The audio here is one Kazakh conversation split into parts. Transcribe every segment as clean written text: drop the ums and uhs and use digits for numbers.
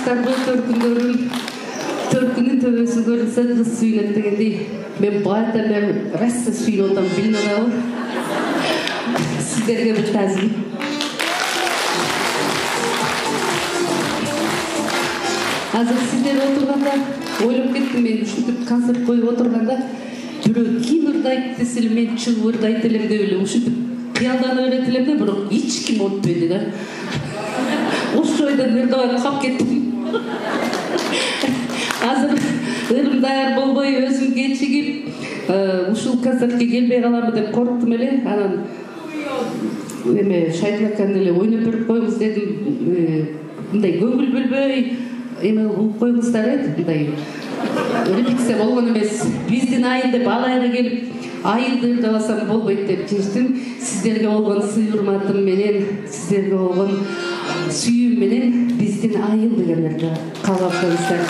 Сарбы төркүнүн төбөсүн көрүнсө кыз сүйүнөт дегендей. Мен байта мен раса сүйүнүп отам билине алабы. Сиздерге бир тазим. Азыр сиздер отурганда ойлоп кеттим, мен ушинтип концерт коюп отурганда бирөө ким ырдайт десе эле мен чыгып ырдайт элем деп эле ушинтип кыялдана берет элем да, бирок эч ким отпойду да. Ошол ойдон ырдабай калып кеттим. Азыр ырым даяр болбой өзүм кечигип ушул концертке келбей каламы деп корктум эле. Анан эме Шайдын аканы эле ойноп берип коюңуз дедим. Мындай көңүл бөлбөй эме угуп коюңуздар мындай репетиция болгон эмес. Биздин айын деп ал айга келип айынды ырдабасам болбойт деп чечтим. Сиздерге болгон сый урматым менен, сиздерге болгон сүйүүм менен биздин айын дегендерди кабыл алыңыздар.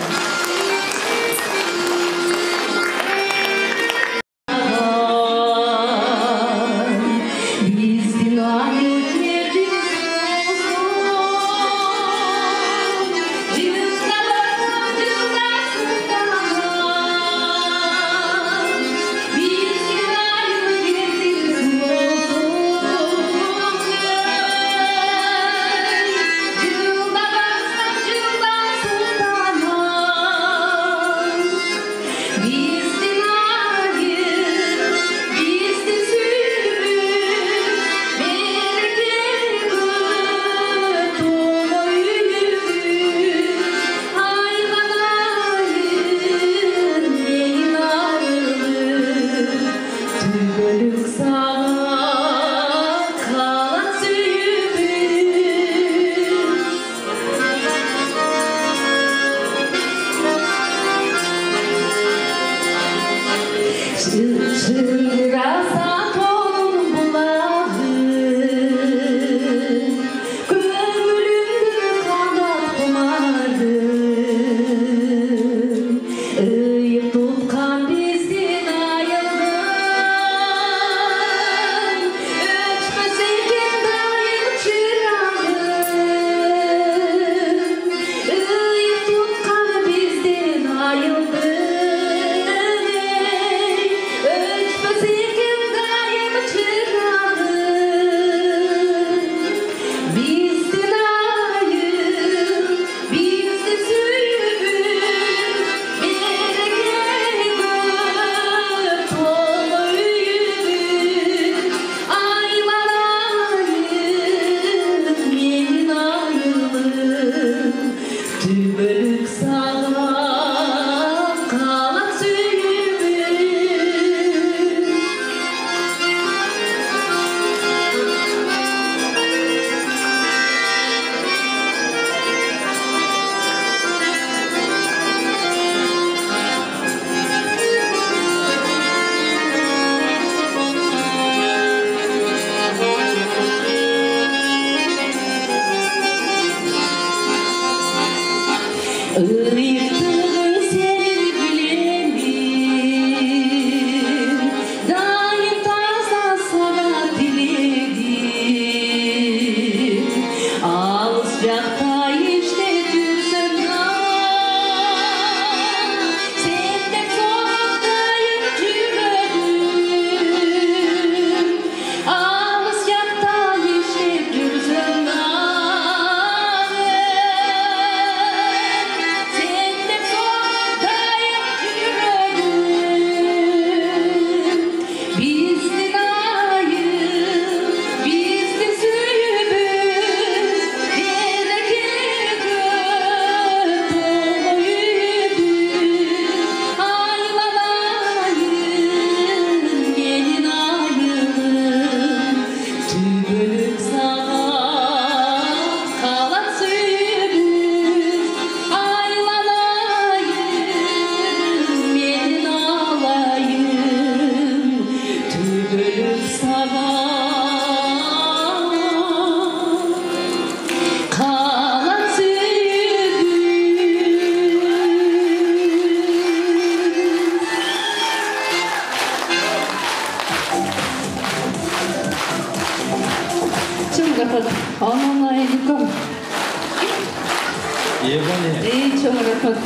чоң рахмат.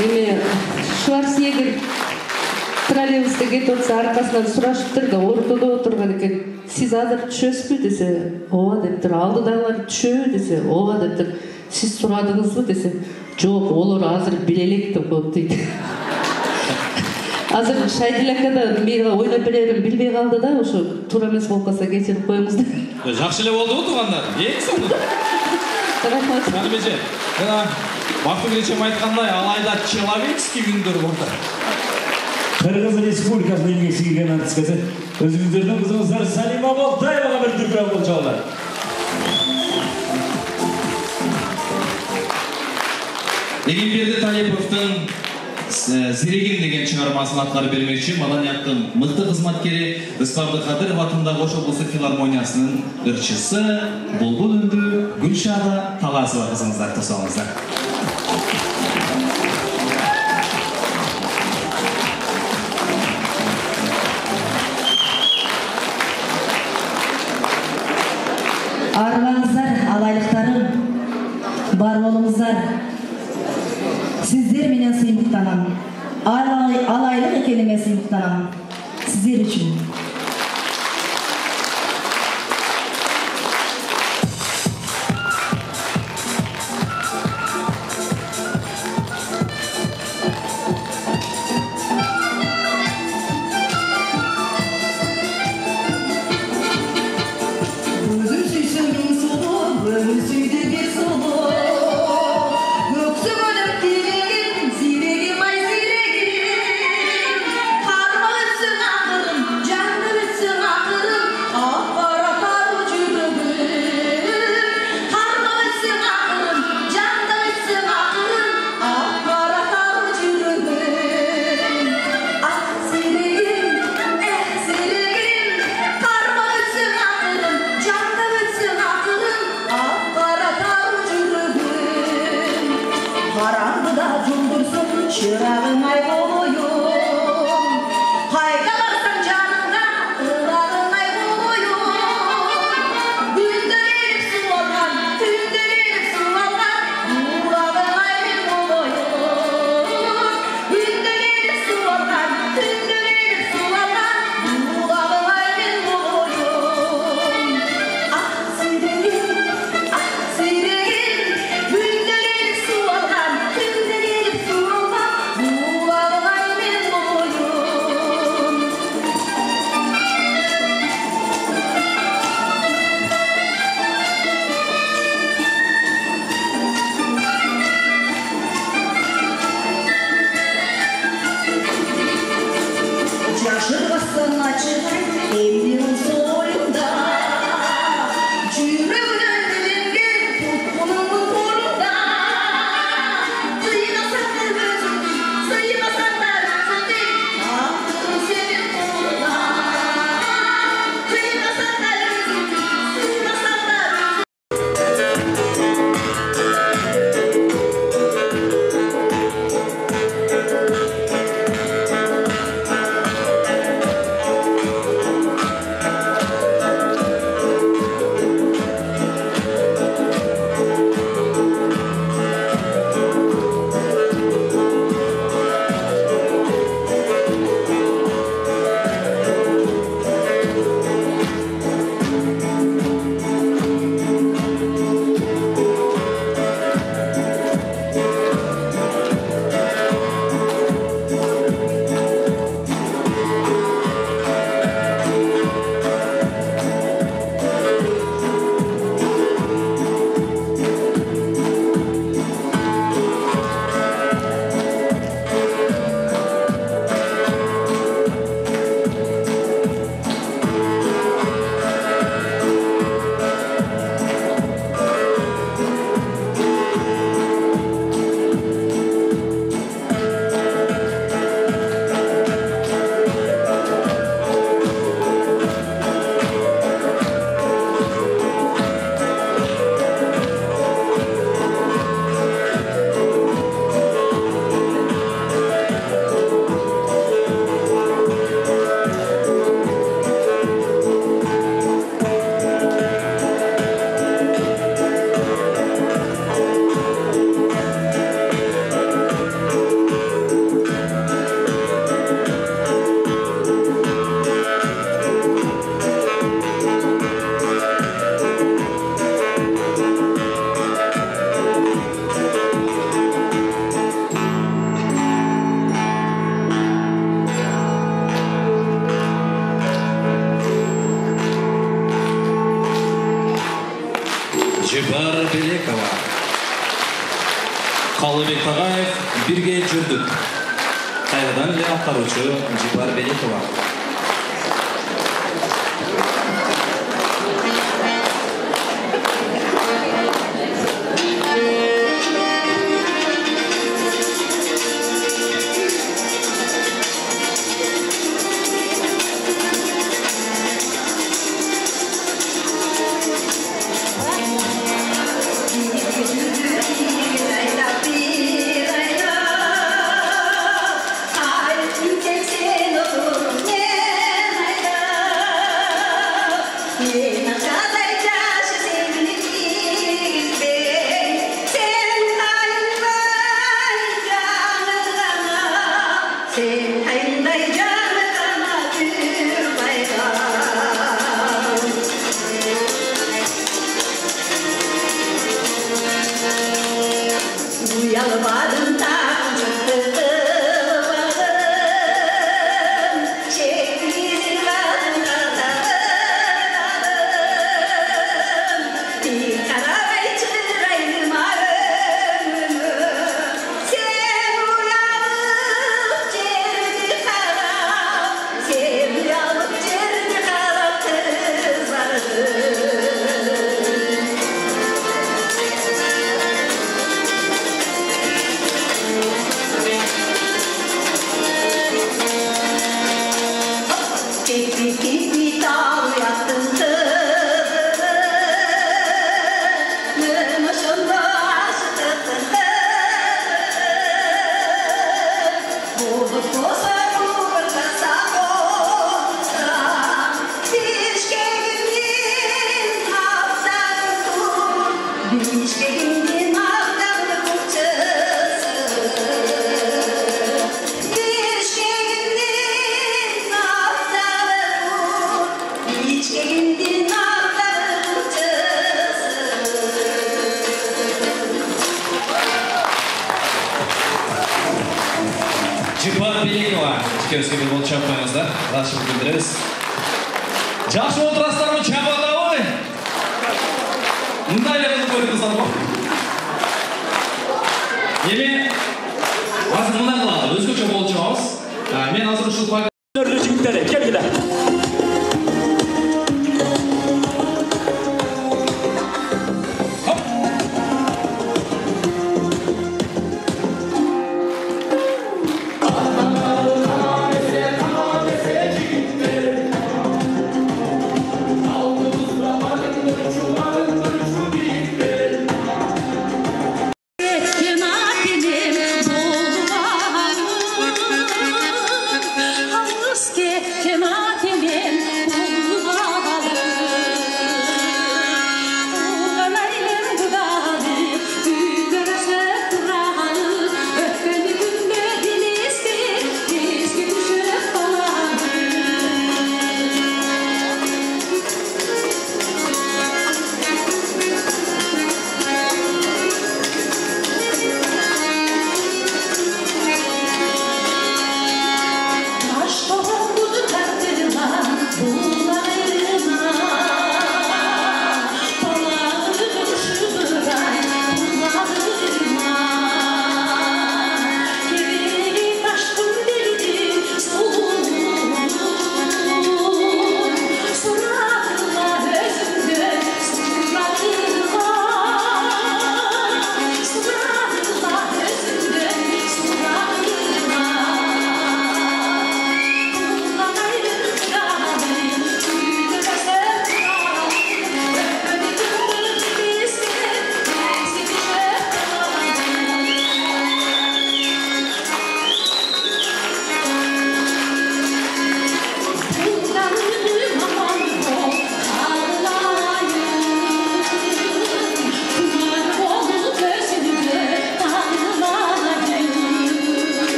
Эми Шварценеггер троллейбуста кетип атса аркасынан сурашыптыр да ортодо отурган экен. Сиз азыр түшөсүзбү десе, ооба дептир. Алдыдагылар түшөбү десе, ооба дептир. Сиз сурадыңызбы десе, жок, олар азыр биле элек деп коет дейт. Азыр Шайдилакада мага ойноп берерин билбей калды да, ошо туура эмес болуп калса кечирип коюңуз деп. Жакшы эле болдубу туугандар? Эң сонун. Рахмат. Канымеже, жана Бактыгүл эчем айткандай, алайда человеческий күндөр болду. Кыргыз Республикасынын эмгек сиңирген артисткасы өзүңүздөрдүн кызыңыздар Салима Болтаевага бир дүркүрөк болчуңуздар. Эгемберди Талиповдун Зерегин деген чыгармасын аткарып бермекчи маданияттын мыкты кызматкери Ыспарды Кадыров атындагы Ош облустук филармониясынын ырчысы Булбул үндүү Гүлшада Таласова кызыңыздар тосоңуздар. Арманыңыздар, алайлыктарым, бар болуңуздар. Сиздер менен сыймыктанам. Алайлык экениме сыймыктанам. Сиздер үчүн. Harman Жыпар Белекова. Қалыбек Тағаев, бірге жүрдік. Қайғыдан ле атқарушы Жыпар Белекова. Жыпар Белекова, өзгемен бол чапмаңыздар, рашымыз білдіріңіз. Жақшы отырастарымын чапада ой! Мұндай ләғызы көріңіздер бұл. Еме, азыр мұндай қылады, өзгөчө бол чапамыз. Мен азыр ұшыл пайда... Нөрлі жігіттері, келгілі.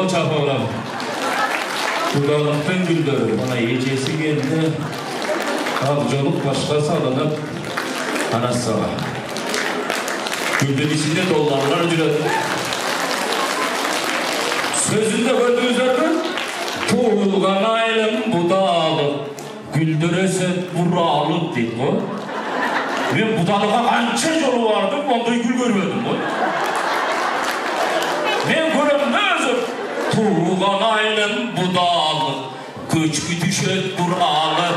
О, çapağlam. Kulağlıktan güldürür. Bana yiyeceğisi geldi. Avcılık başka salınıp anası var. Güldün içinde dolarlar cüret. Sözünde gördüğünüzler mi? Tuğulgan aylım budalık, güldürese buralık deydi o. Ben budalığa kança yolu vardım, ondan gül görmedim o. Ben görem ne özüm? Tuğulgan aylım budalık, göçkü düşet buralık.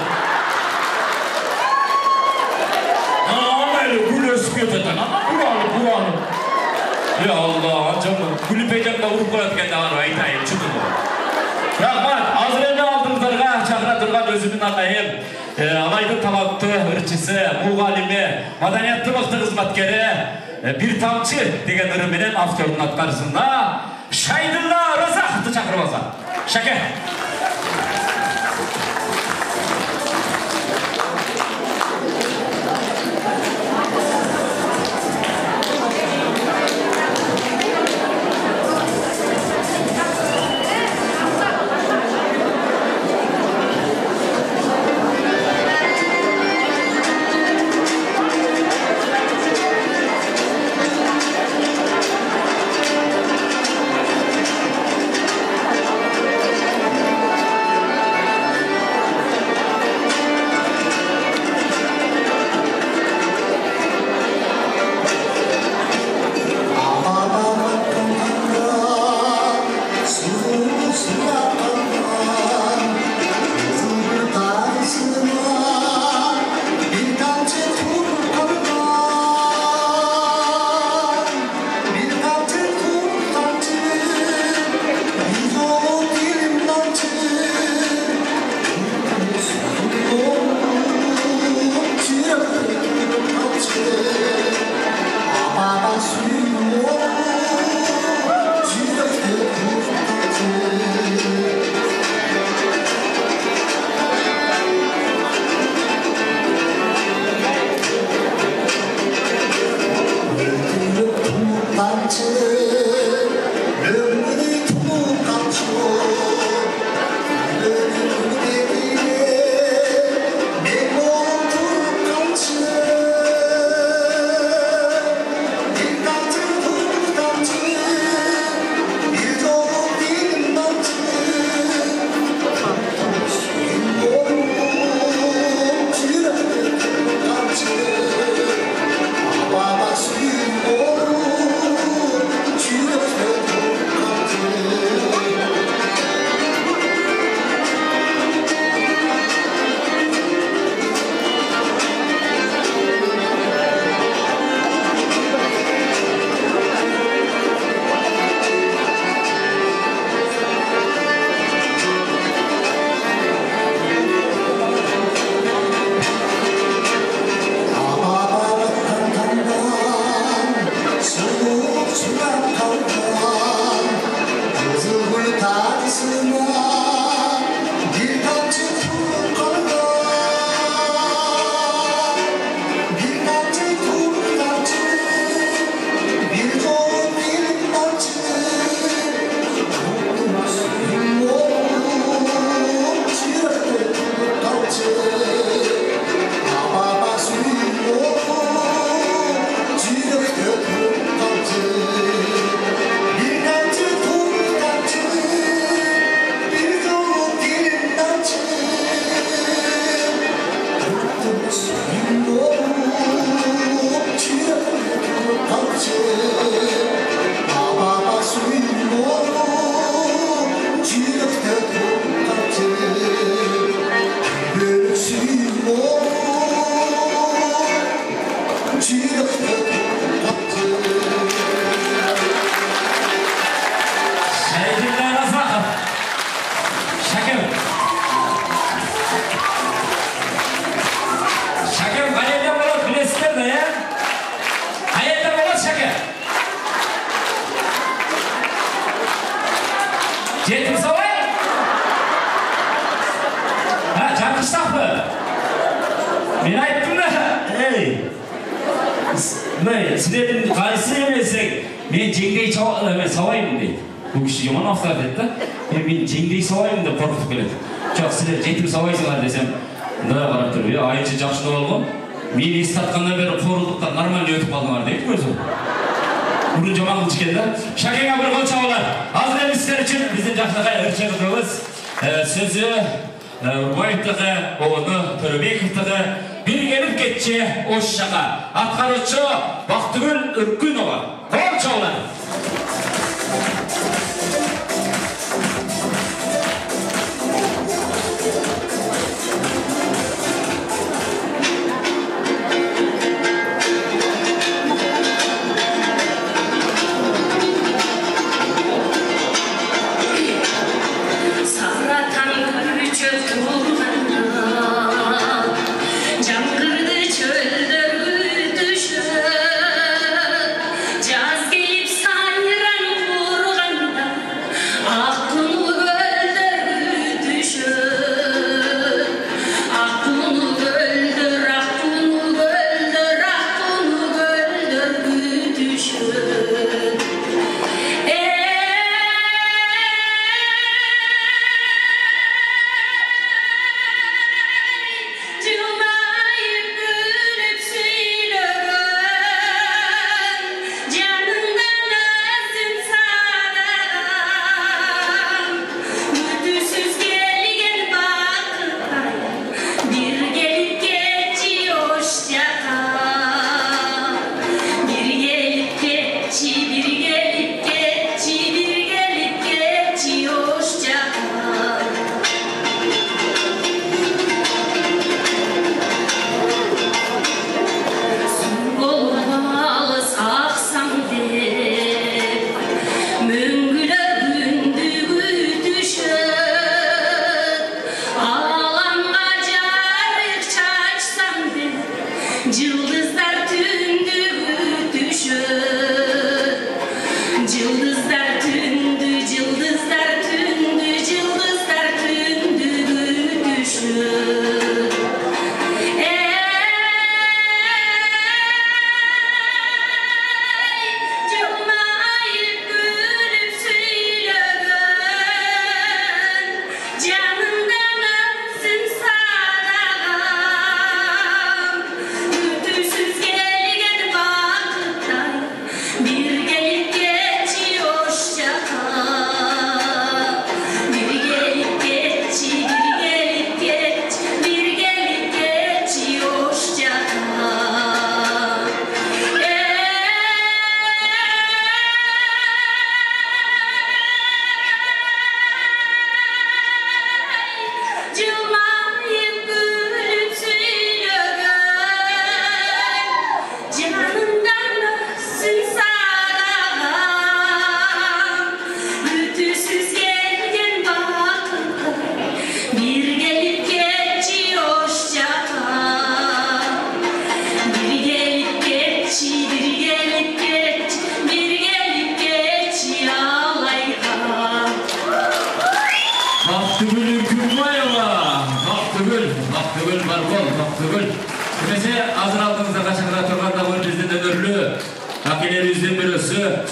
Gül ösüp yöteten ama buralık. Ya Allah, canım. Gülü peygamda vurup koyatken dağın aytayım, çıkın o. Rahmat, azreni aldığınızlarga çakıratırgan özümün anlayım. Alaydı talaktı, hırçısı, muğalimi, madaniyatlı mıhtı hizmetkeri, bir tamçı degen ürümünün aktörünün atkarısında Şaydullah Rızahtı çakırmasa. Şaka. Sizlerin karşısına yemesek, ben cengeyi savayım dedi. Bu kişi yaman aftar dedi de. Ben jengdey savayım da korkutup geledi. Çok sizler jetip savaysınlar desem. Ne qarab turib, ya ayıcı жақшылық olgun. Meni estatqandan beri qo'rildikdan normalniy o'tib qoldilar deydi o'zi. Buni jomon qilish keldi. Shakanga bir qo'l chavolar. Hozir endi sizlar uchun bizning jaxlaqa irchig'imiz so'zi Urboyevdagi, o'g'li To'rabekovdagi bir kelib ketchi o'shaqa atqaruvchi Baxtigul Urkunova. Qo'l chavolar.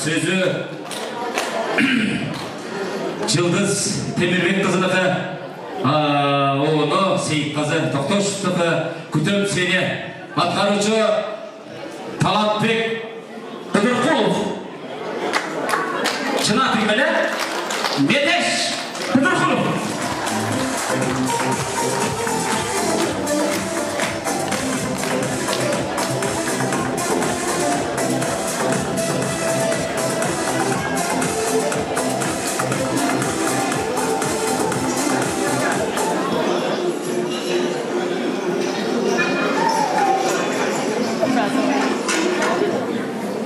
Sözü Yıldız Temirbek kızınıqı oğlu Seyitqazı Toqtoşov'taqı kütüp seni atqarucu Talatbek Qıdırqulov Çınat bilmeli Meteş Qıdırqulov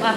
Ah.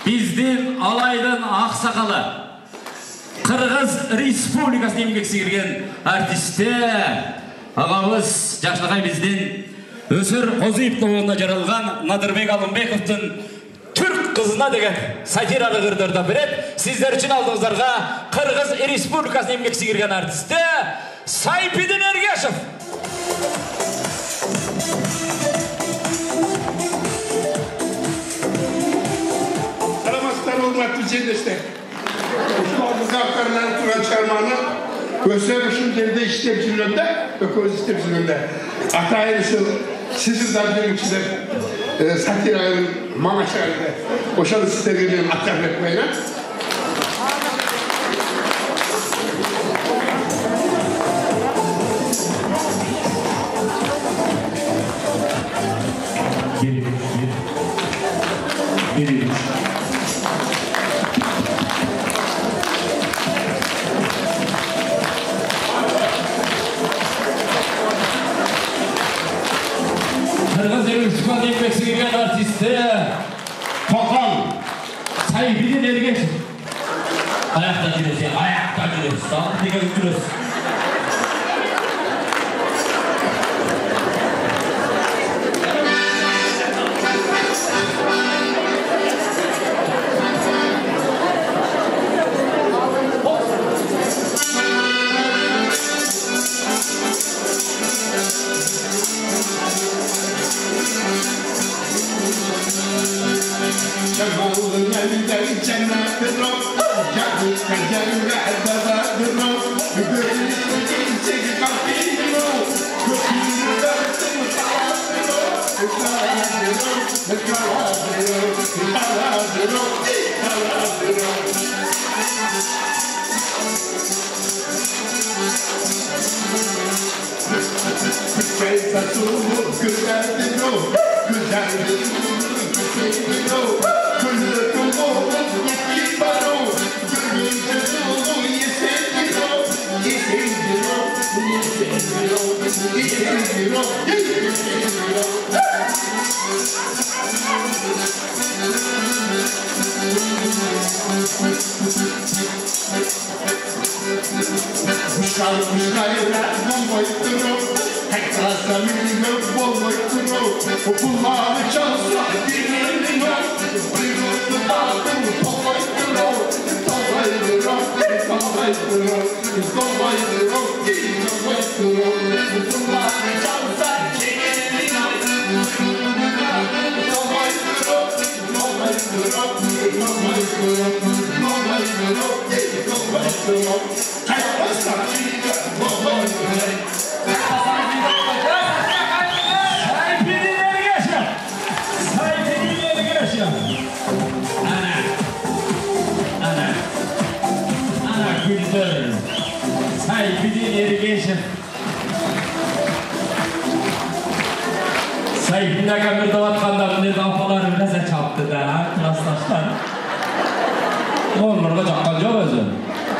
Биздин Алайдын Аксакалы Кыргыз Республикасына эмгек сиңирген артисте агабыз жакшылыгай биздин Өсөр Козуев тобуна жаралган Надырбек Алымбековдун Түрк кызына деген сатиралык ырдырды берет. Сиздер үчүн алдыңыздарга Кыргыз Республикасына эмгек сиңирген артисте Сайпидин Эргешев. Uzaklarından turan çarmağını göstermişim geride işlep zilönde, ökoz işlep zilönde. Atayın ışıl, sizin darbinin içinde satirayın mamaşarında oşalı sisteminin atar etmeyle. Tokan Sayfidin Ergešev. Ayakta gideceğiz, ayakta gideceğiz. Sağ dikkat ediyoruz. Sayfidin Ergešev. Sayfidin akamir davatqanda bunday apalar biraz çaptı da klassdaşlar. Onlarga jaqqa joq o'zi.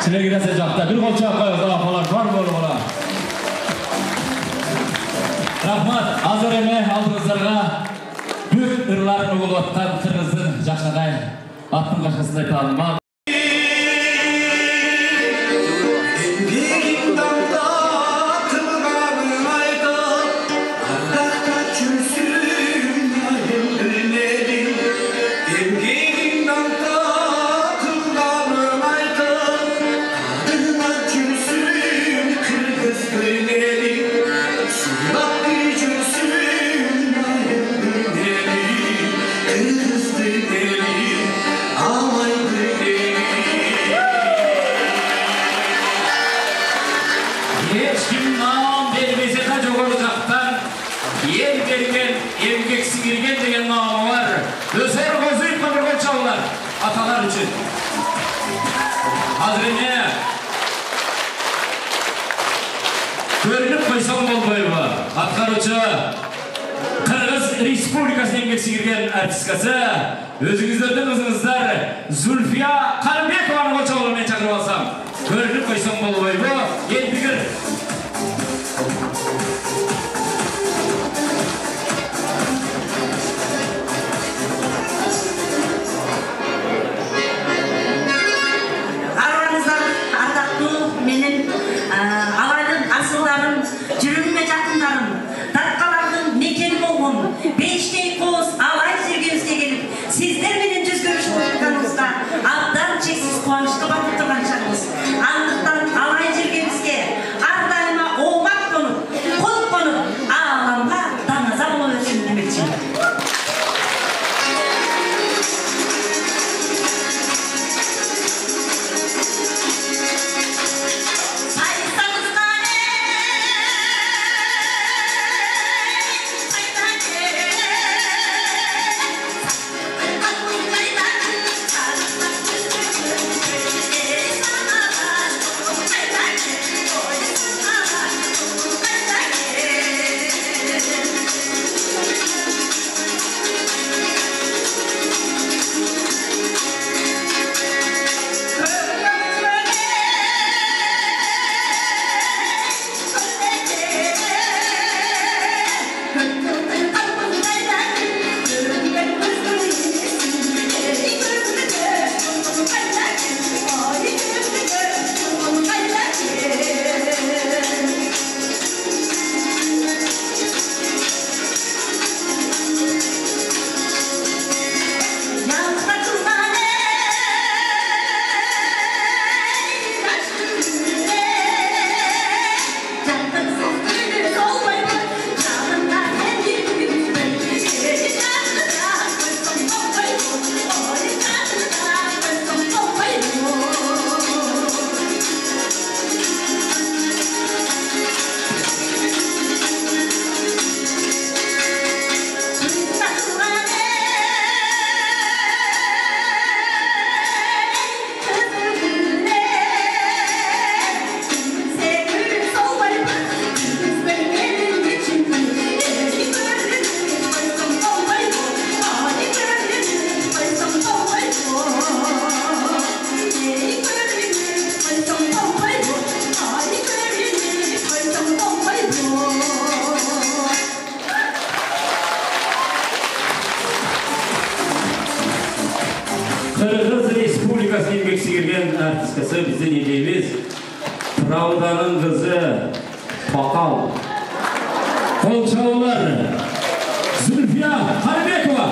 Sizlarga esa jaqda bir qo'l chaqqa apalar bor bo'lar. Rahmat, hozir eme aldığınızlarga büyük ırlarını buluttan Kırgız'ın Jaşnagay attın kaşkasında aytalım. ел берген, емгек сіңірген деген мағына бар. Өсер қозып қыдырғы чаулар, аталар үшін. Hazırene görünüp koysam bolboyba atkarıcı Kırgız Respublikası'nın еңбек сіңірген артисткасы өзіңіздердің өзіңіздер Зульфия Қарымбекованы қочауылымен шақырып алсам көрініп қойсам болбойбы ел пікір. Алайдың асылдарым, жүрегіме жақындарым, тарқалардың мекені болғым, бештей қоз алай жүргенізге келіп, сіздер менен жүз көріш болғаныңызға абдан шексіз қуанышқа батып тұрған шағымыз. Андықтан алай жүргенізге ардайыма оңақ қонып, құл қонып, аламға даңаза бола өтсін демекші. Kırgız Respublikası'nın еңбек сіңірген артисткасы біздің елдейміз. Правданың қызы Пақал. Қолшаулар Зульфия Қарымбекова.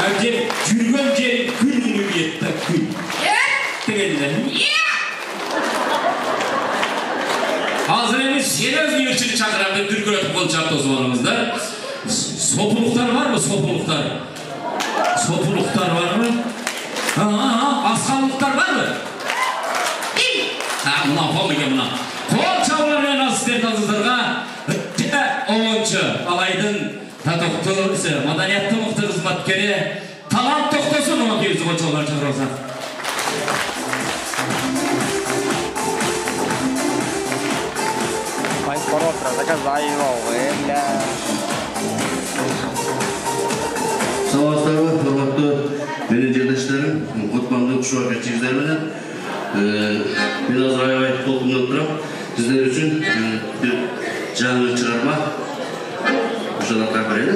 Әбден жүрген жері күн етті күн. Дегенде. Hazır emis seni özgü ürçünü çakıramda Türküret'in kol çarptı o zamanımızda. Sopuluklar var mı? Sopuluklar. Sopuluklar var mı? Askanlıklar var mı? Buna yapalım buna. Kol çavlarına asistent azızlarga Oğunçu Alaydın Tatoktu Madaniyatlı muhtar hizmetkeri Talant Toktosun ona bir yüzü kol çavlar çağırırsa. Mas por otra, saca zaino, venga. Savaşlarga hurmatlı menin jerdешlerim, Kutmanlı Kuşuva Keçikizler менен мен азыр аябай толкунуп турам. Сиздер үчүн бир жаңы чыгарма ошол аткарып берели.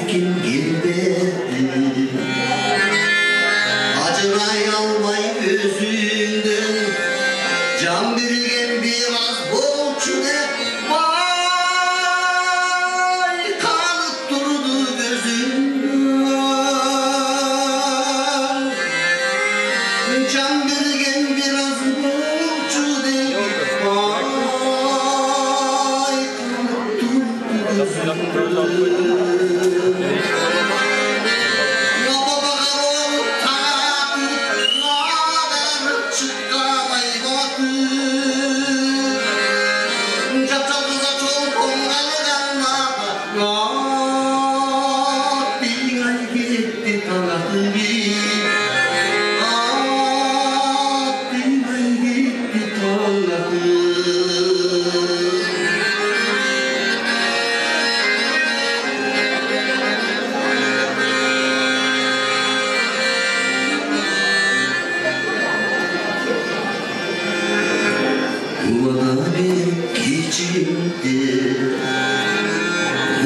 erkin gelmedi. Acınay almay gözünden, can birgen biraz bolçu de vay kanıp durdu gözünden. Can birgen biraz bolçu de vay kanıp durdu gözünden.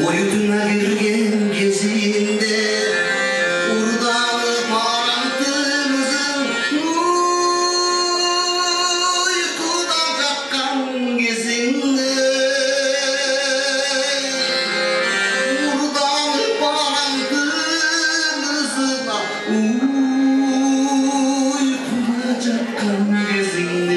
Boyutuna girgen gezinde urdalı parantımızın uykudan kalkan gezinde urdalı parantımızın uykudan kalkan gezinde.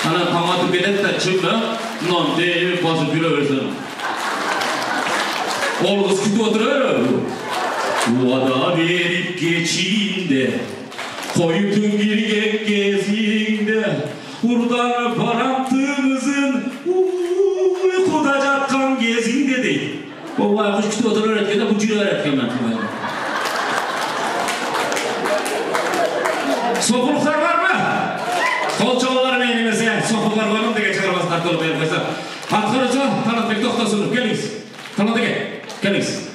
Ana tamatı belette çıktı, non deyip basıp yürüversin. Oğul kız kütü oturuyor. Vada verip geçinde, koyutun girgen gezinde, buradan parantığımızın uykuda jatkan gezinde değil. O var kız kütü oturuyor etken de bu cürü öğretken ben. Sokuluklar var mı? Kol çavaların eğilmesi, sokuluklar var mı da geçer basın olup yapıyorsa. Hatkırıcı, tanıtmak doktorsunuz. Geliniz. Tanıtı gel. Geliniz.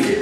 Yeah.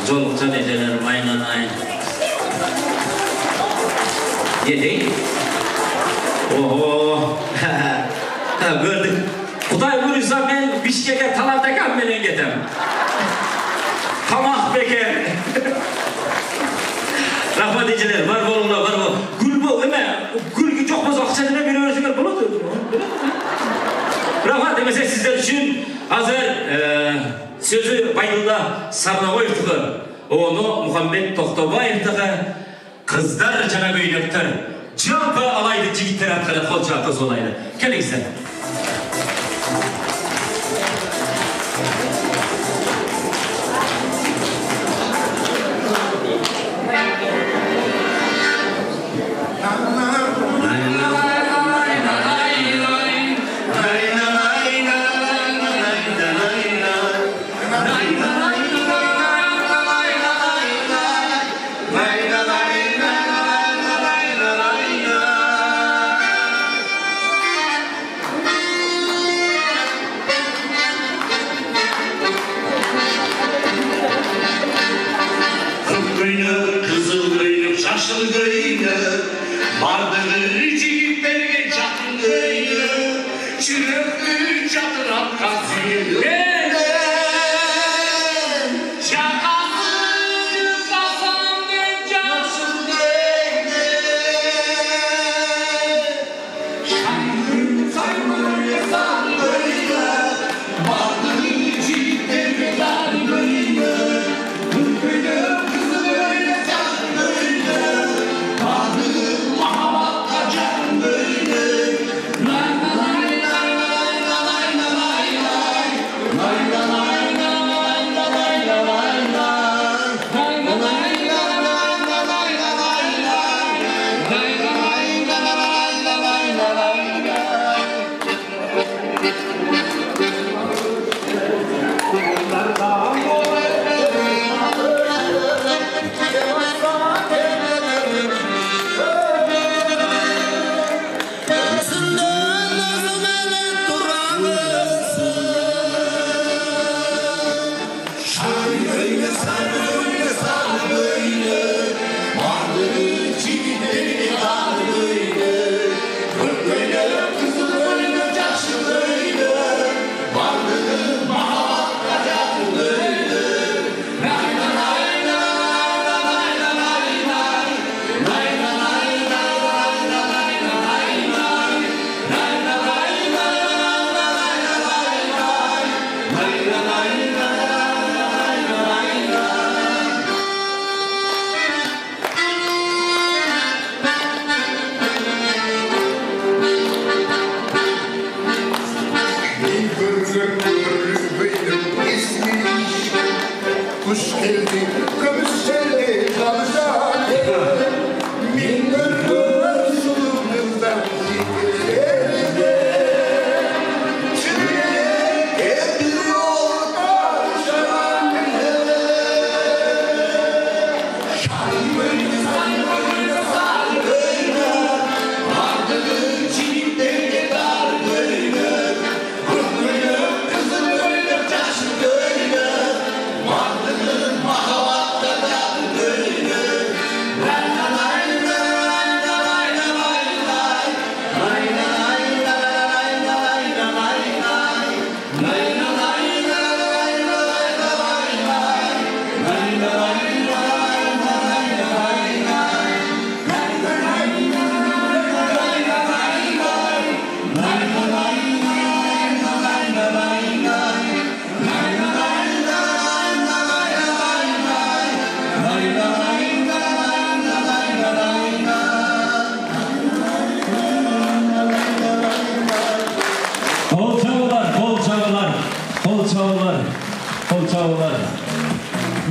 Жолукчан эжелерим айнанайын. Едей? Ого. Gördük. Kuday buyursa ben Bişkek'e Talat'ta menен кетем. Tamah beker. Rahmat ejeler, var bolunglar, var bol. Gül bol, gülgü çok bolsa akçasına veriyorsunuz, buladı. Rahmat demese sizler için hazır sözü Baydıl'da Sarnavoyev'tiki, onu Muhammed Toktobayev'tiki kızlar cana göynektir. Жалпы алайды жігіттер атқаны қол жақты солайды. Келіңіздер.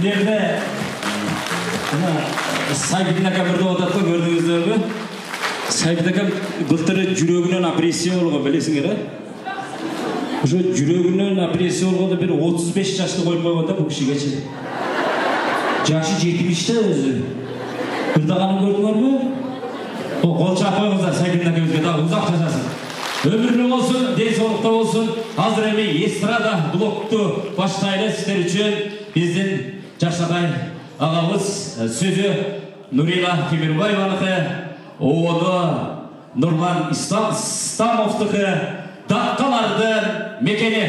Nerede? Saygıdın aka burada odatlı gördüğünüzde mi? Saygıdın aka bıltırı cürögünün apresiye olgu bilesiniz mi? Şu cürögünün apresiye olgu bir 35 yaşlı koyma da bu kişi geçir. Yaşı 70'te özü. Kırdağanı gördüler mi? O kol çarpağınızda Saygıdın aka özge daha uzak yaşasın. Ömürlü olsun, densolukta olsun. Hazır emeği estrada bloktu başlayla sizler için bizden Yaşaday Ağamız sözü Nurila Temирбаеванікі, оны Нұрлан Исламовтікі датқалардың мекені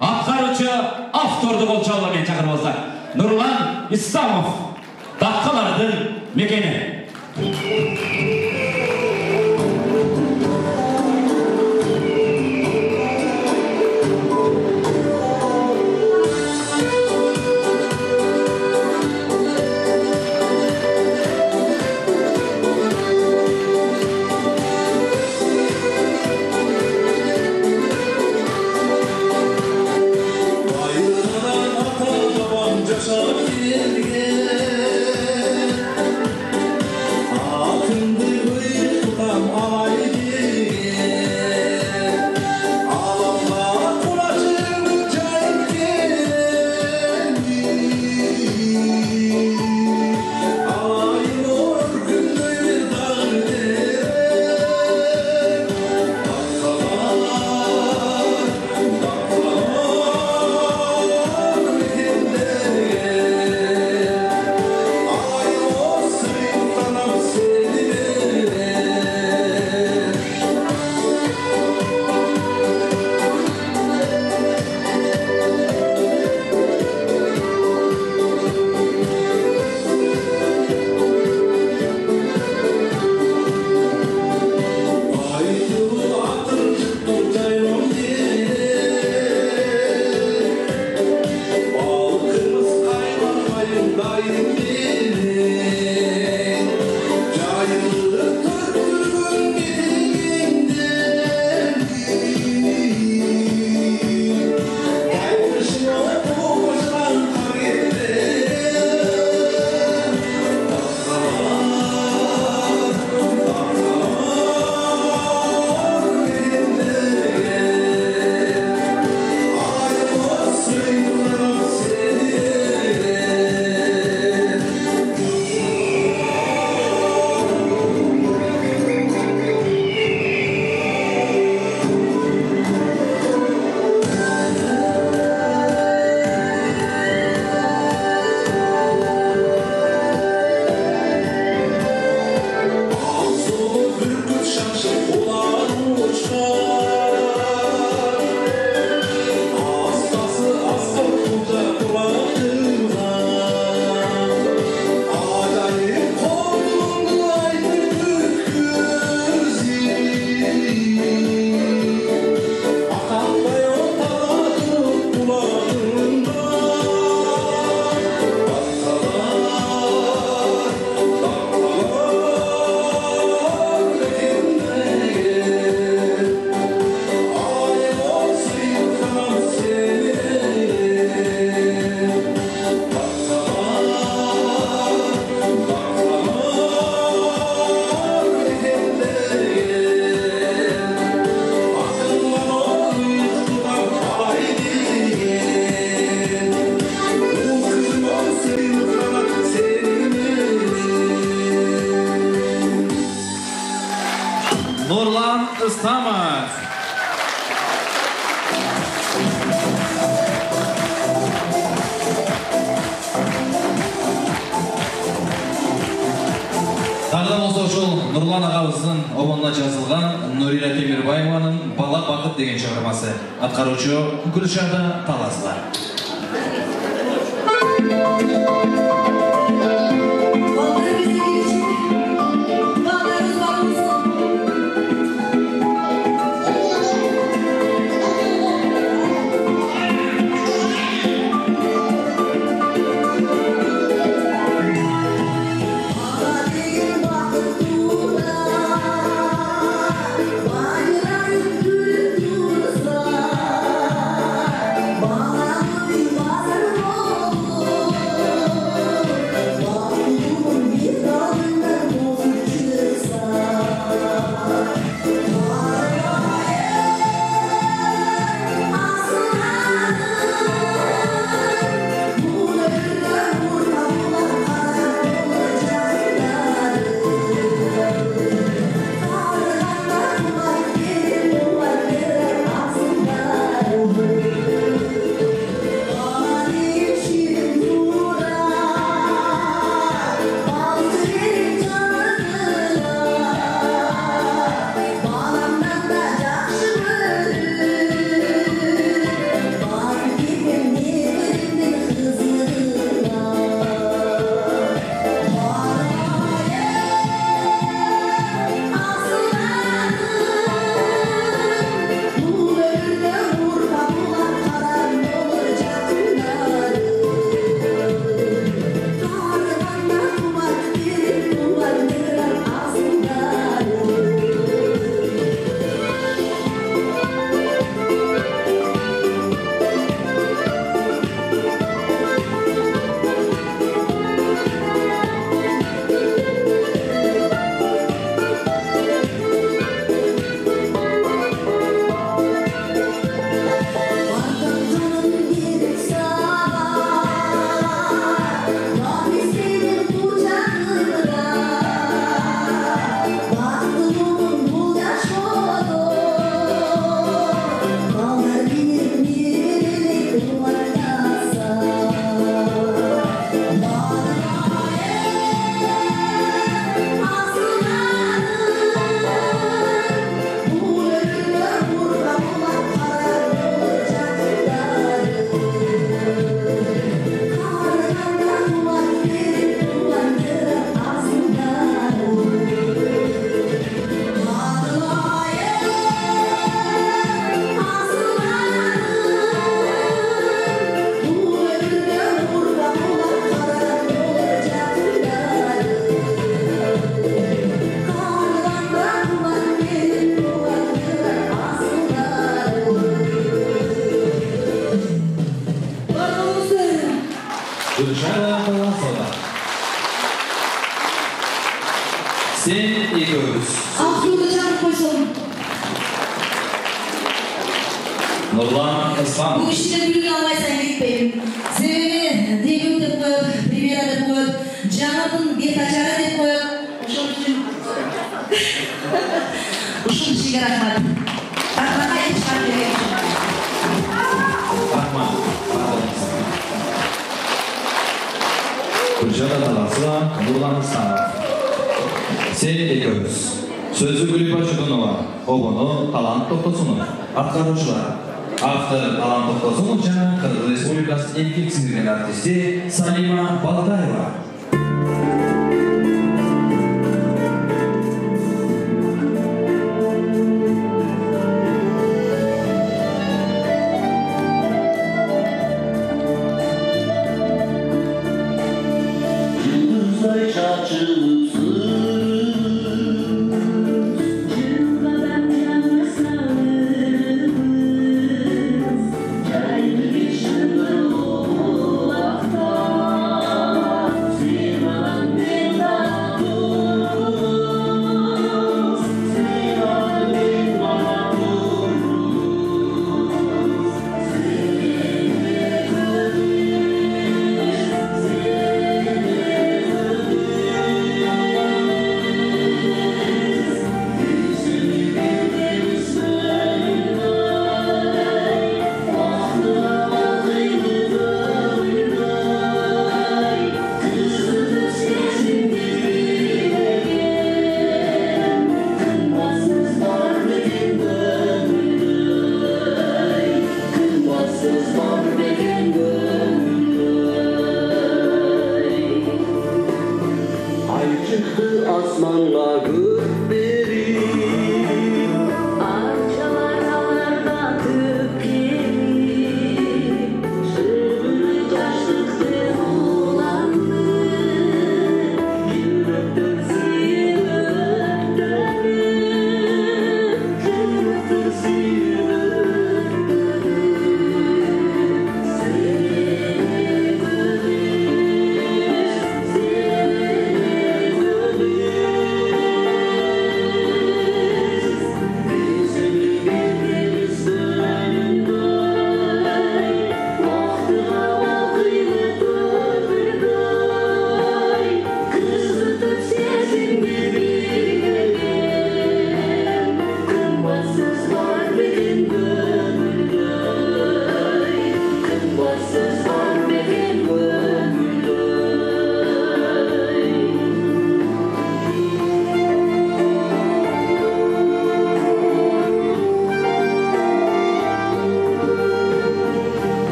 атқарушы авторды қолшауымен шақырмыздар. Нұрлан Исламов датқалардың мекені. Nurlan Islamov. Тағдам осы ошол Нурлан ағабыздың обонына жазылған Нурила Темирбаеваның «Бала бақыт» деген шығармасы. Атқарушы Гүлшада Таласова. Bana ekөөбүз. Алтынды жанып қойсын. Нурлан Ислам. Бұл ішінде бүлігі алмайсан кетпеймін. Себебі дебют деп қойып, премьера деп қойып, жаңатын бет ажары деп қойып, ұшын ішіге рахмат. Рахматқа еш қар берген үшін. Рахмат. Гүлжан Таласова, Нурлан Исламов. Sen ekөөбүз. Сөзү Гүлбай Чукунова, Обону Талант Токтосунов, аткаруучулар. Автор Талант Токтосунов жана Кыргыз Республикасынын эмгек сиңирген артисти Салима Балтаева.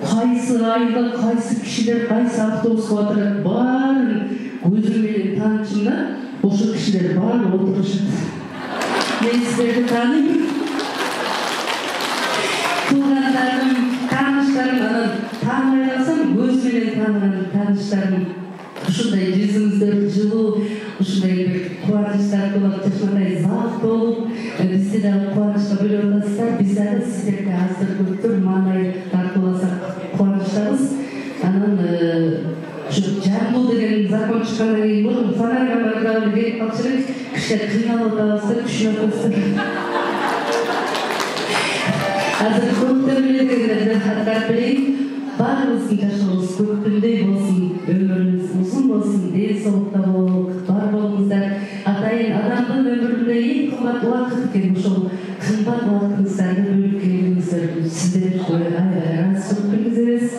Кайсы айда кайсы кишилер кайсы автобусқа отырат баарын көзү менен таанышымда ошол кишилер баары отурушат. Мен сиздерди тааныйм. Туугандарым, тааныштарым, анан тааныбай калсам көз менен тааныган тааныштарым ушундай жүзүңүздөр жылуу, ушундай бир кубанычтар болуп, ушундай зат болуп, бизди дагы кубанычка бөлөп атасыздар. Биз дагы сиздерге азыр көптөр маанай тартып алсак кубанычтабыз. Анан ушу жамбыл деген закон чыккандан кийин мурун фонарьга барып келип калчу элек, кишилер кыйналып атабыз деп түшүнүп атасыздар. Азыр көктөм эле дегендерди каттап берейин. Баарыбыздын жашообуз көктөмдөй болсун, өмүрүбүз узун болсун, ден соолукта бар болуңуздар. Атайын адамдын өмүрүндө эң кымбат убакыт экен, ошол кымбат убакытыңыздарды бөлүп келгениңиздер сиздерге ыраазычылык билдиребиз.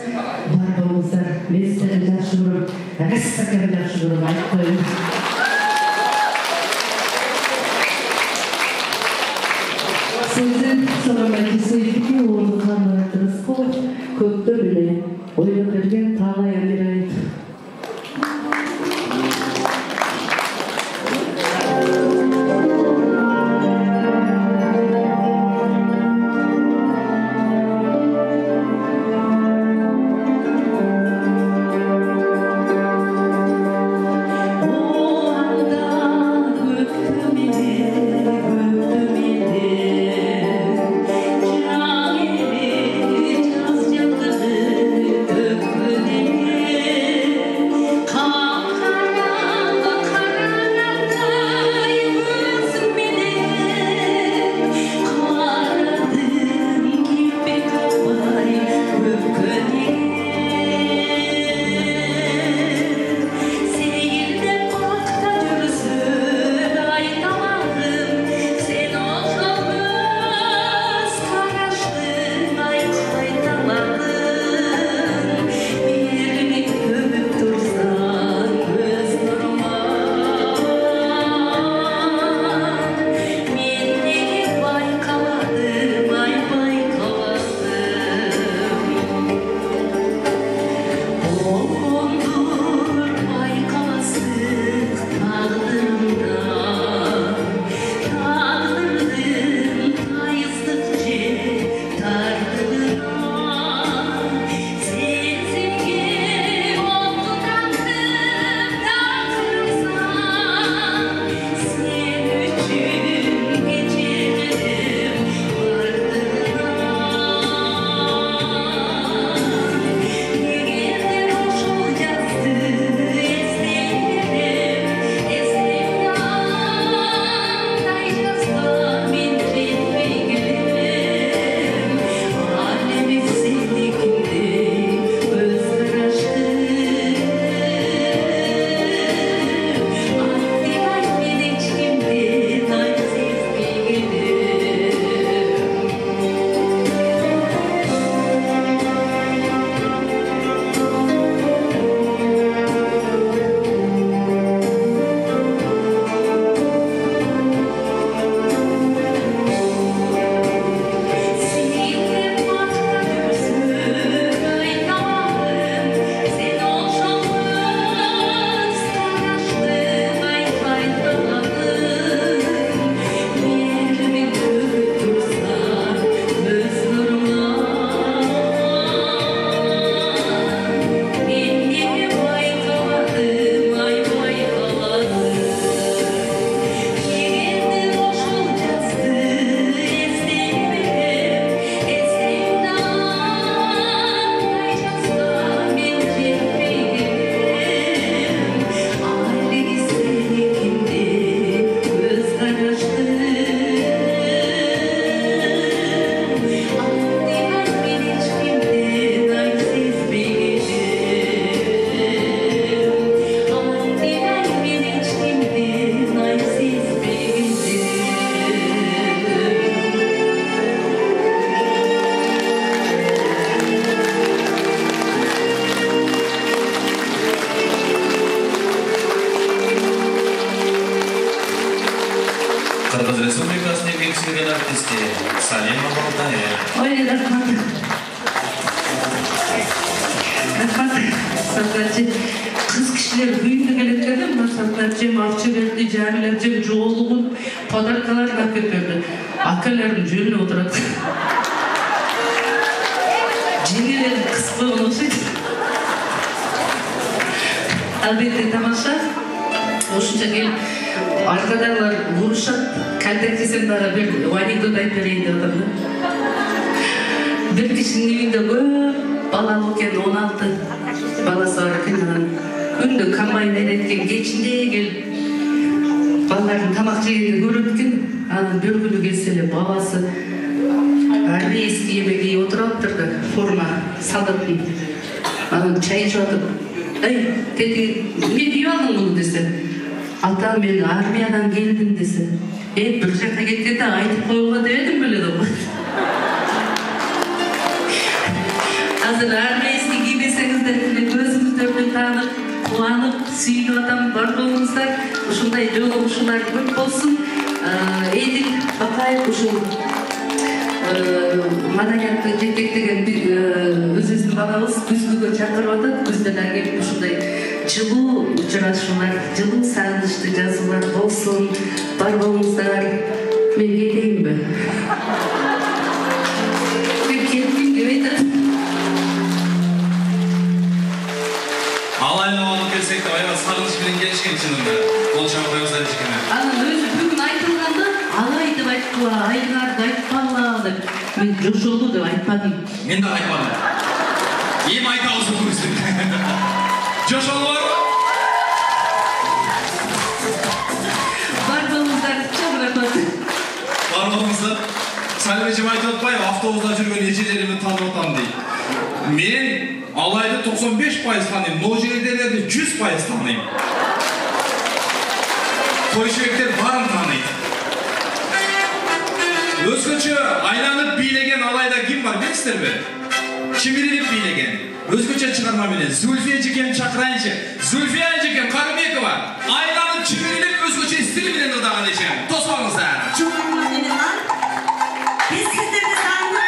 Бар болуңуздар. Мен сиздерди жакшы көрөм, рассаканы жакшы көрөм, айтып коеюн. Сөзün sonraki sevgili uğurlu kanlarınız bu kökte bile oyuna vergen tağlayan bir ayet. Кыргыз Республикасынын эмгек сиңирген артисти Салима Балтаева. Ой, рахмат. Maksatlar kız kişiler büyüğünü geletlerden maksatlar cem avcı verdi, camiler cem çoğuluğun padarkalarını hak ettirdi. Akılların jönüne oturdu. Cenilerin kısmı olsaydı. Elbette tamaşa. Oşunca gelip arkadaşlar vuruşup kaltak kesimlere bir anekdot ayıp vereyim de adamı. Bir kişinin evinde көп balalıkken 16 balası var ekan. Önde kombayn eretken geçinde gelip balaların tamak jegенде көрөткен. Анан bir күнү келсе эле баласы армейский эме кийип отуруптур да форма солдаттын. Анан чай ичип атып, "Эй, теги эмне кийип алдың муну?" десе. "Ата, мен армиядан келдим" десе. "Bir жакка кеткенде айтып коюлган дебедим беле" деп. Азыр армейский кийбесеңиздер деле көзүңүздөрдөн таанып, кубанып, сүйүнүп атам, бар болуңуздар. Ушундай жолугушуулар көп болсун. Эдил Бакаев ушул маданиятты жетектеген өзүбүздүн балабыз күздүгө чакырып атат. Күздөн келип ушундай жылуу учурашуулар, жылуу сагынычтуу жазуулар болсун. Бар болуңуздар. Мен кетейинби? Мен кетпейм деп айтат. Алайын алып келсек те аябай сагыныч менен келишкен чынында. Ол чагы коебуздар экен. Анан өзү бүгүн айтылганда алай деп айткыла, айгарды айтпагыла деп. Мен жошолду деп айтпадым. Мен да айтпадым. Эми айтабыз бүгүн. Жошолу барбы? Бар болуңуздар, чоң рахмат. Бар болуңуздар. Салимежим айтып атпайбы, автобуста жүргөн эжелеримди таанып атам дейт. Мен алайды 95% таныйм, но жердерди 100% таныйм. Тойшыбектер барын таныйт. Өзгөчө айланып бийлеген алайда ким бар билесиздерби? Чимирилип бийлеген. Өзгөчө чыгарма менен Зульфия эжекемди чакырайынчы. Зульфия эжекем Карыбекова айланып чимирилип өзгөчө стиль менен ырдаган экен. Тоспаңыздар. Biz sizlerle sağlık.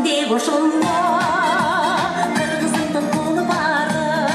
Devoşonda kırgızın tıkkını barı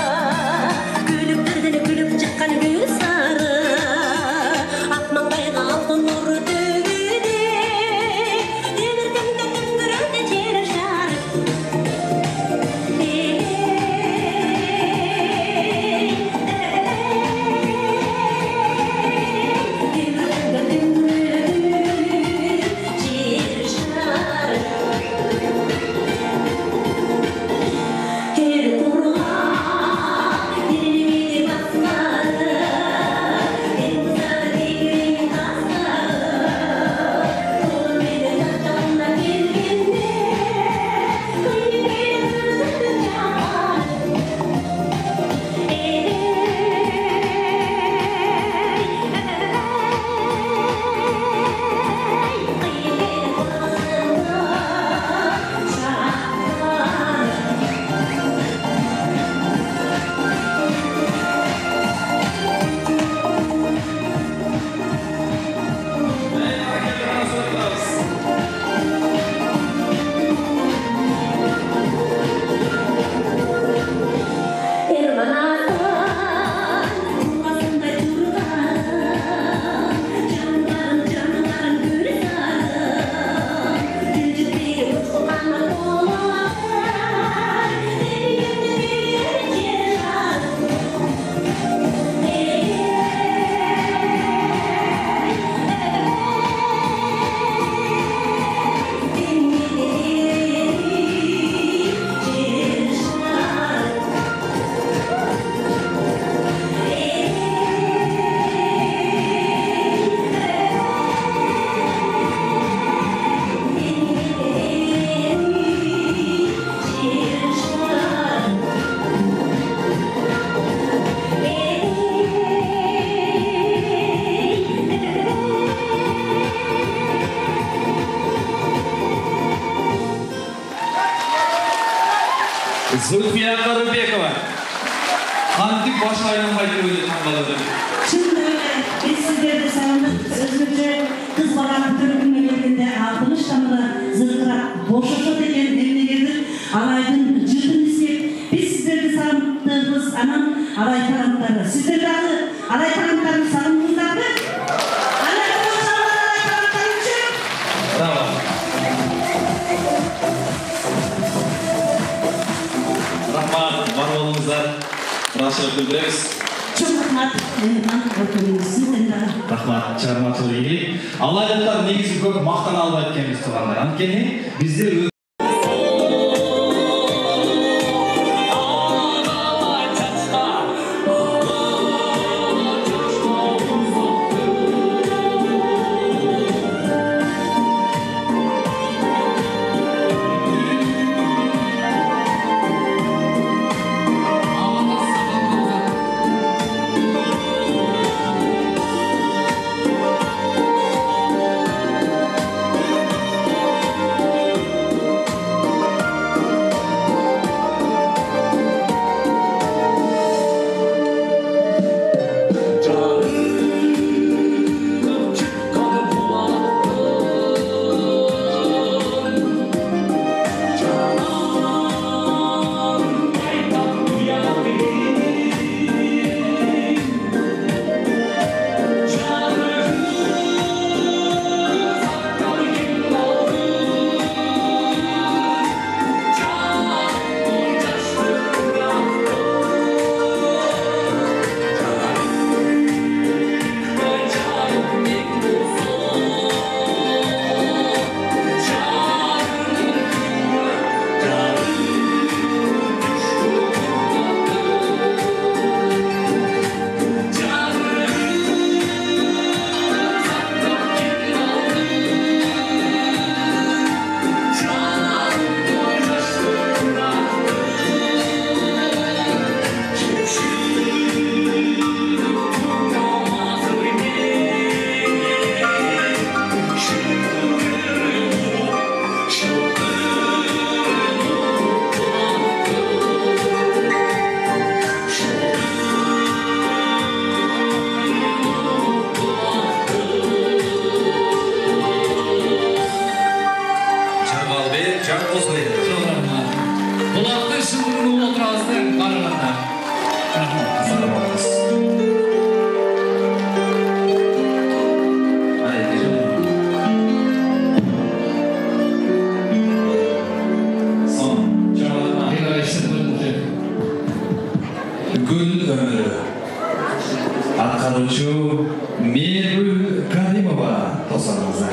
Zulfiya Karabekova. Kantip baş aylanmaydı öyle tanımladı. Şimdi öyle biz sizlerde sandık özgürce kız bakanı türkünmelerinde altmış tamına zırkırak boşuşa deken emnigedir. Alaydın cırdın isteyip biz sizlerde sandıklarımız anam alay taraftarı. Sizler de alay taraftarını sanımızlar mı? Alay taraftarı için. Bravo. Rahmat, var olunuzlar. Raşır bildiririz. Çok rahmat. Rahmat, çağırmachılık iyi. Алайдықтар негізі көп мақтан алып әткенбіз тұрғандар. Анткени біздер Gül ömrü Atkalıcı Mergül Karimova tosanımıza.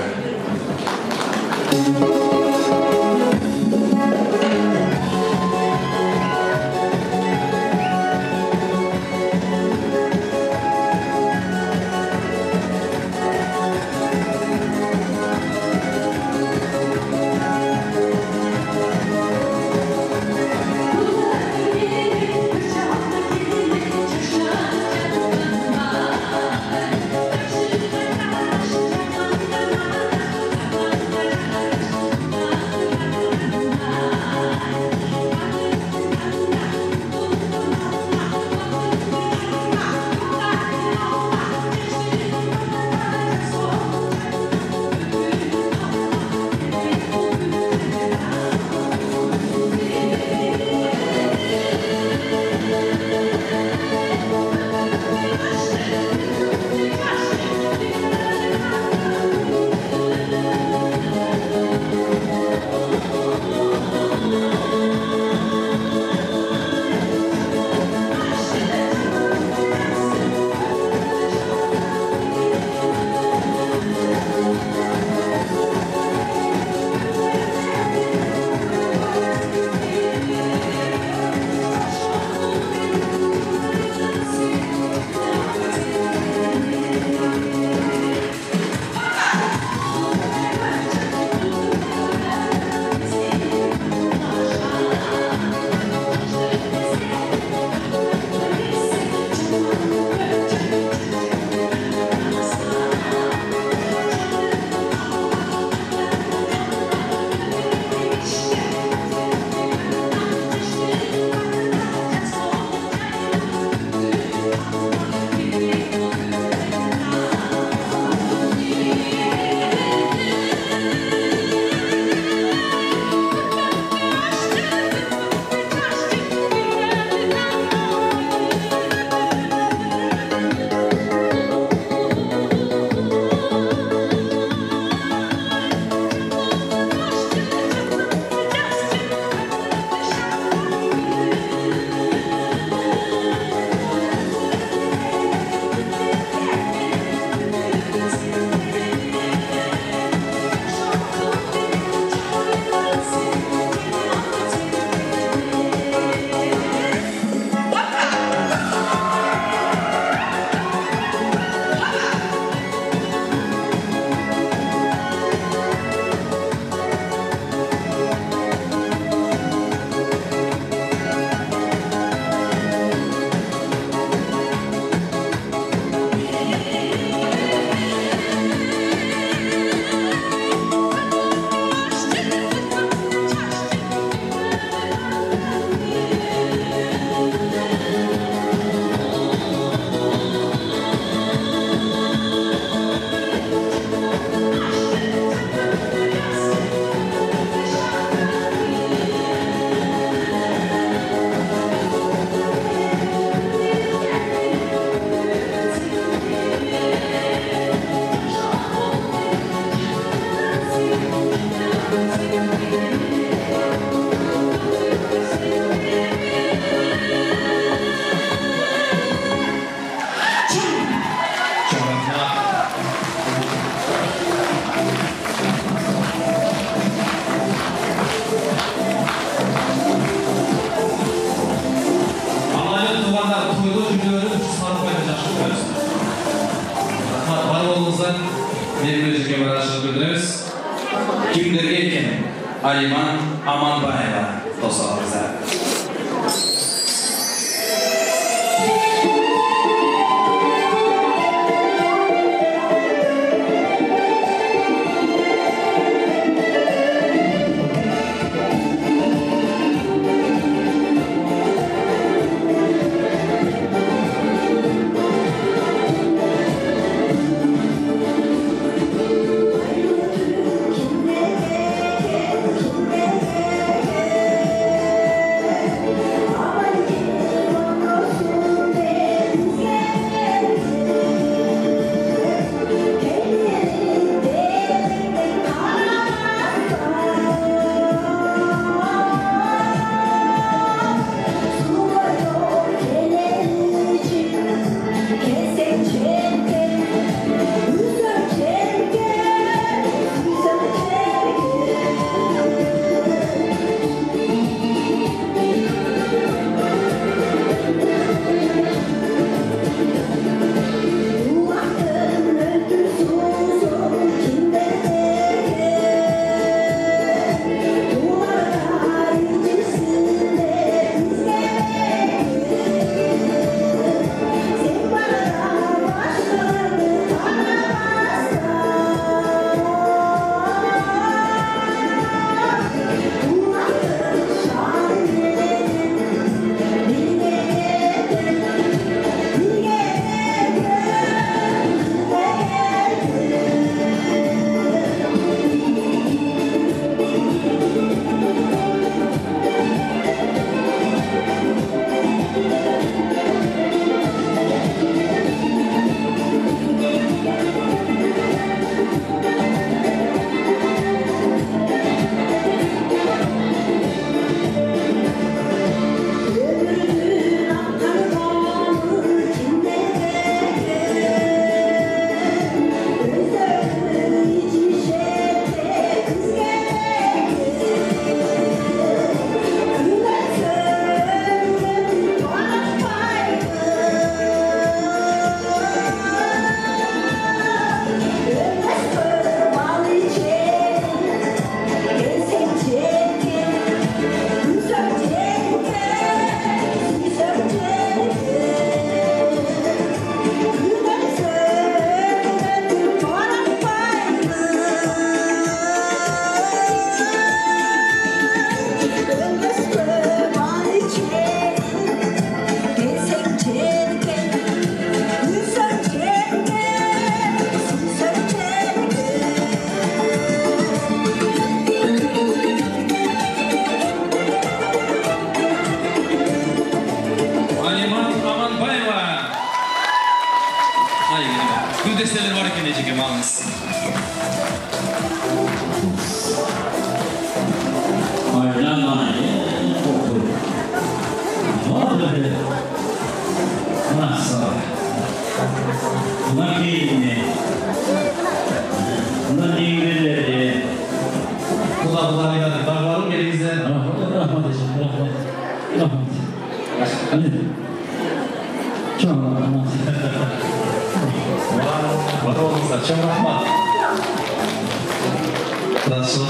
болса, менің өзіге барашылық білдіреміз. Kimlerге екен? Алиман Аманбаева қосылыңыздар. Güldesteler var ki necik emanız. Aynen Vallahi nasıl? Buna keyifli. Buna neyleri? Kulağına geldi. Dağlarım elinizde. Rahmet eşim, rahmet. Çok rahmet. Var olmasa çok rahmat. Burası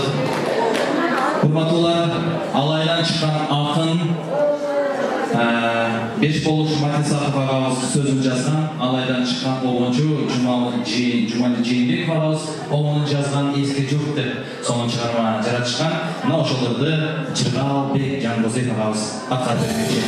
Hurmatlılar, alaydan çıkan akın beş boluş Matisakov ağabey sözün жазған, alaydan çıkan 10-cu Cumali Ceyinbek ağabey onun жазған eski жоқ деп соның шығарма жаратышқан. Мына ошолорду Жыргалбек Жангозбек ağabey атқа бермекчи.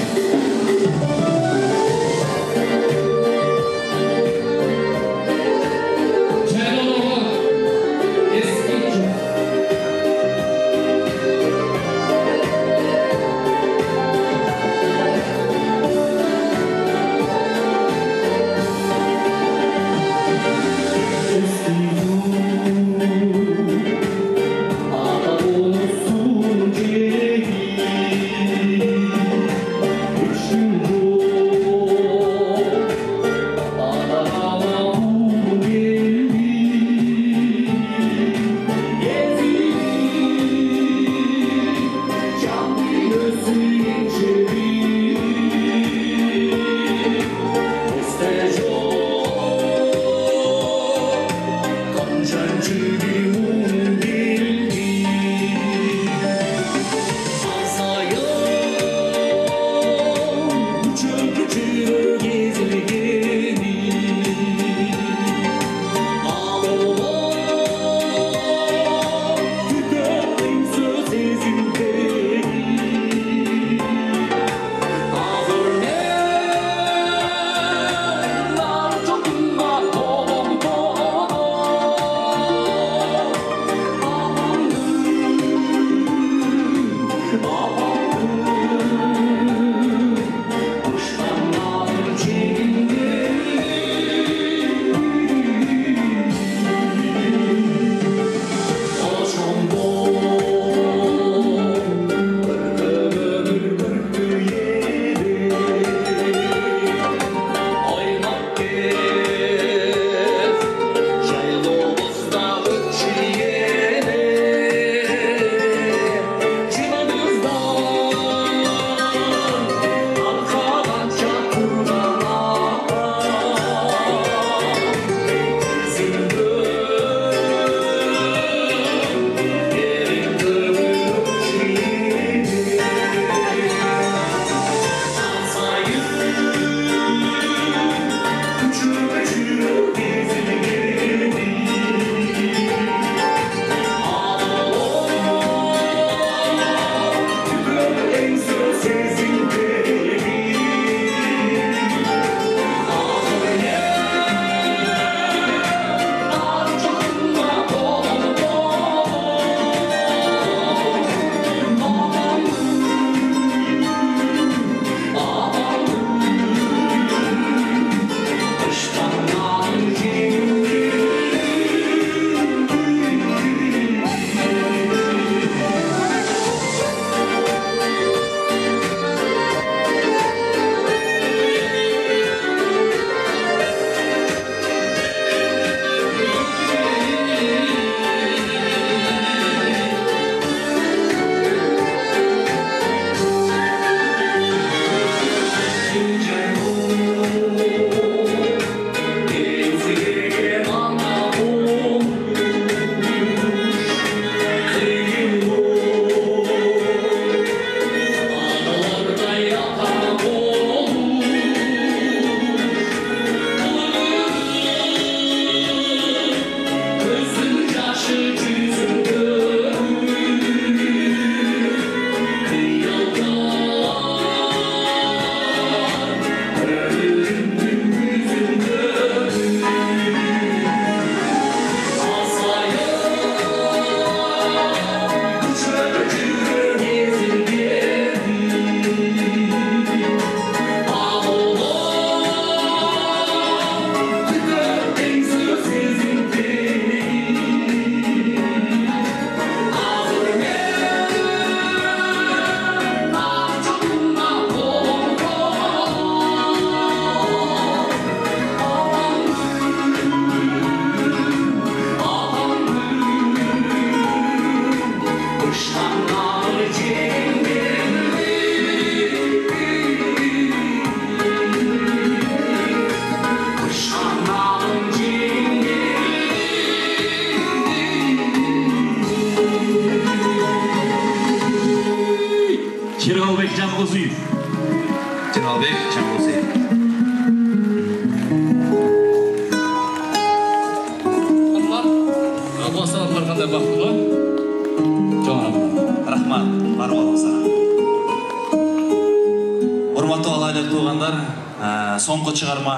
соңғы чыгарма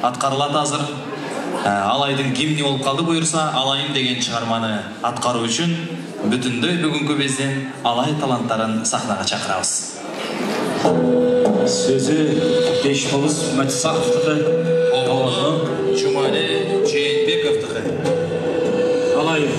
аткарылат азыр. Алайдын гимни болуп калды буюрса, Алайым деген чыгарманы аткаруу үчүн бүтүндөй бүгүнкү биздин Алай таланттарын сахнага чакырабыз. Сөзі Бешболыс Мәтісақовтығы, Жумали Жээнбековтығы. Алайым.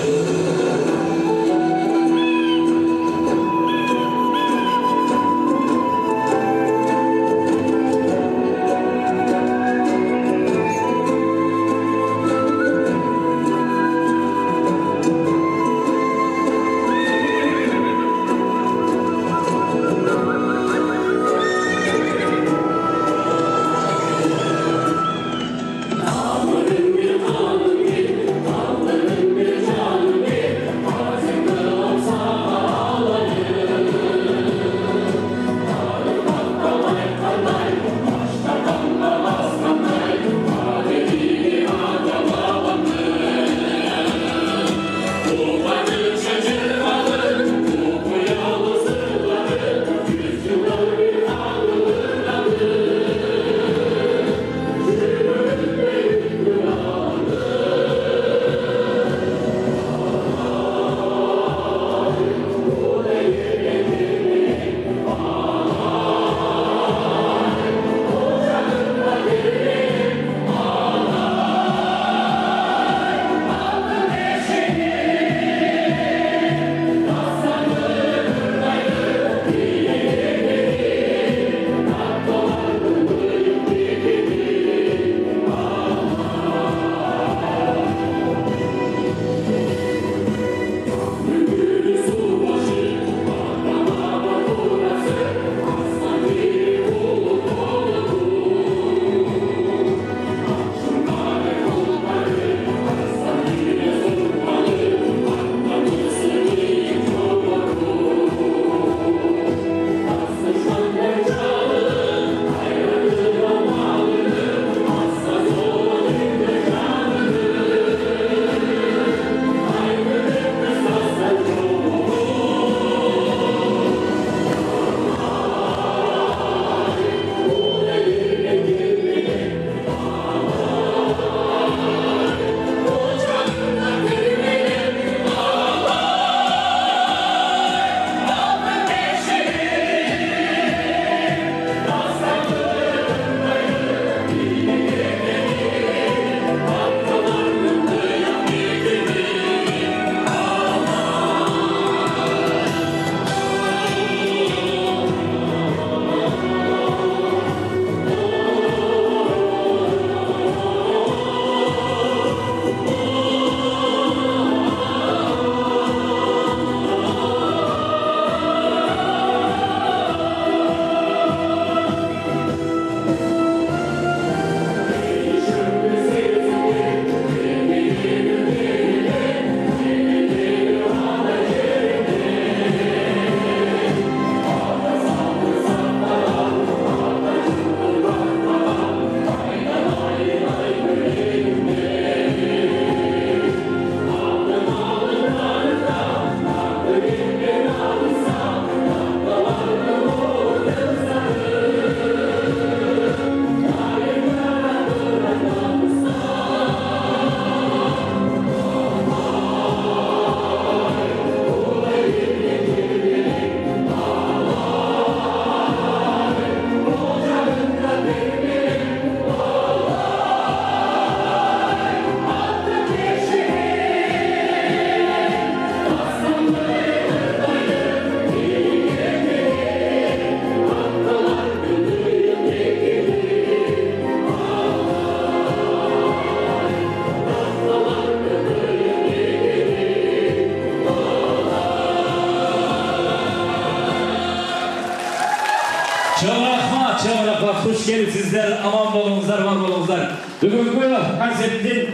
Hoş gelipsizler, aman bolunuzlar, var bolunuzlar. Bugünkü konsertin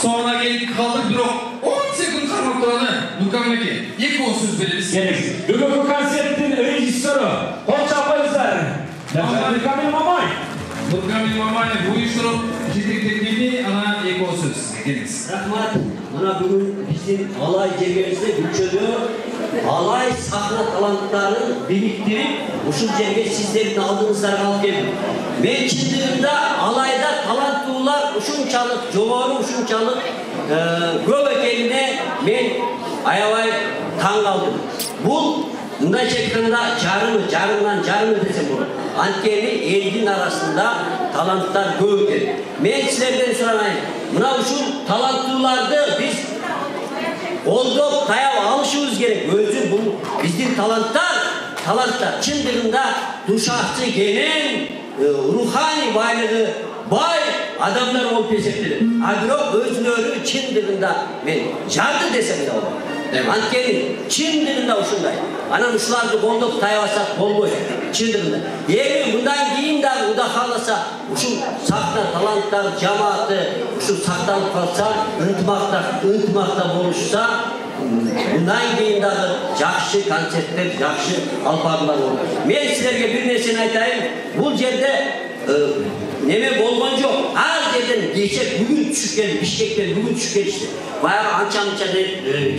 sonuna gelip kaldık bir 10 sekund kalmak olanı Lukam'daki ilk o söz veririz. Gerek. Bugünkü konsertin rejissörü Hoş Apayızlar. Lukamil Mamay. Lukamil Mamay bu uyuşturup ciddi tekniğini ana ilk o söz. Geliniz. Rahmat. Mana bugün bizim alay gelgenizde Gülçö'de alay sahne talantlarını biriktirip uşul жерге sizlerin aldığınızları alıp geldim. Ben çıktığımda alayda talantlılar uşunçalık, жоғары uşunçalık көп ekenine ben ayavay taң kaldım. Bu bundan çektiğinde jarımdan desem olur. Antkeni elin arasında talantlar көп eкен. Ben sizlerden soramayın. Buna uşul talantlılardı biz oldup tayap alışımız gerek. Özü bu bizim talantlar çındırında duşakçı gelen ruhani baylığı bay adamlar olup eseptiler. Agrok özlörü çındırında ben jardı desem de olur. Antkeni çındırında uşunday. Ana uşulardı olduk tayabasak bolboy çındırında. Eğer bundan keyin de uda kalasa uşul sakta talantlar cemaati uşul saktanıp kalsa ıntmakta buluşsa bundan keyin de jakşı konsertler, jakşı alpagılar olur. Men sizlerge bir nerseni aytayım. Bu yerde neme bolgon jok. Az yerden geçip bugün düşüp geldi. Bişkekten bugün düşüp geldi işte. Bayağı ança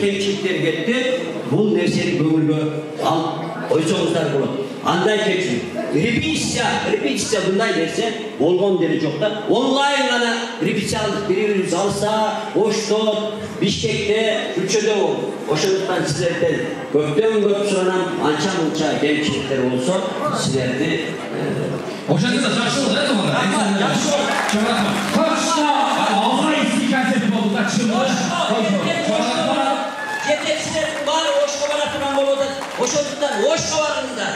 kemçilikler geldi. Bu nerseni kömürgö al koysanızlar болады. Андай kemçilik. Repetitsiya bunday nerse bolgon deri жоқ та. Онлайн ғана repetitsiya aldık. Birimiz alsa, Oştot, Bişkek'te, Türkçe'de oldu. Oşot'tan sizlerden köp soran ança kemçilikler olsa sizlerdi Oşat'ta da жақсы oldu değil mi onlar? Жақсы oldu. Koşta! Ağzına eski konsept oldu da çıkmış. Yeteksiler var, Oşko baratından oldu. Oşot'tan, Oşko barında.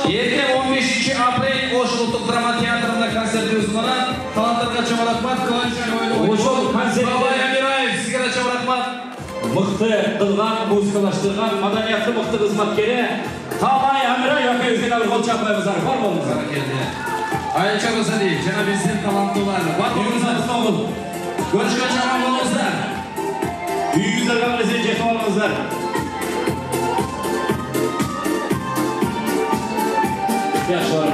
Ертең 15 aprel Oş Ultuk Drama Teatrı'nda konserti ұсынылған. Таланттарға чоң рахмат, Кыланчан ойны. Бабай Амираев, сізге де чоң рахмат. Мықты қылған, музыкалаштырған, маданиятты мықты қызматкері Бабай Амираев екеуіңізге бір қол шаппаймыздар, бар болыңыздар. Айча Росалиев, жана біздің таланттылар. Көрішкенше аман болыңыздар. Үйіңіздерге білесен жетіп алыңыздар. Yaxşı var.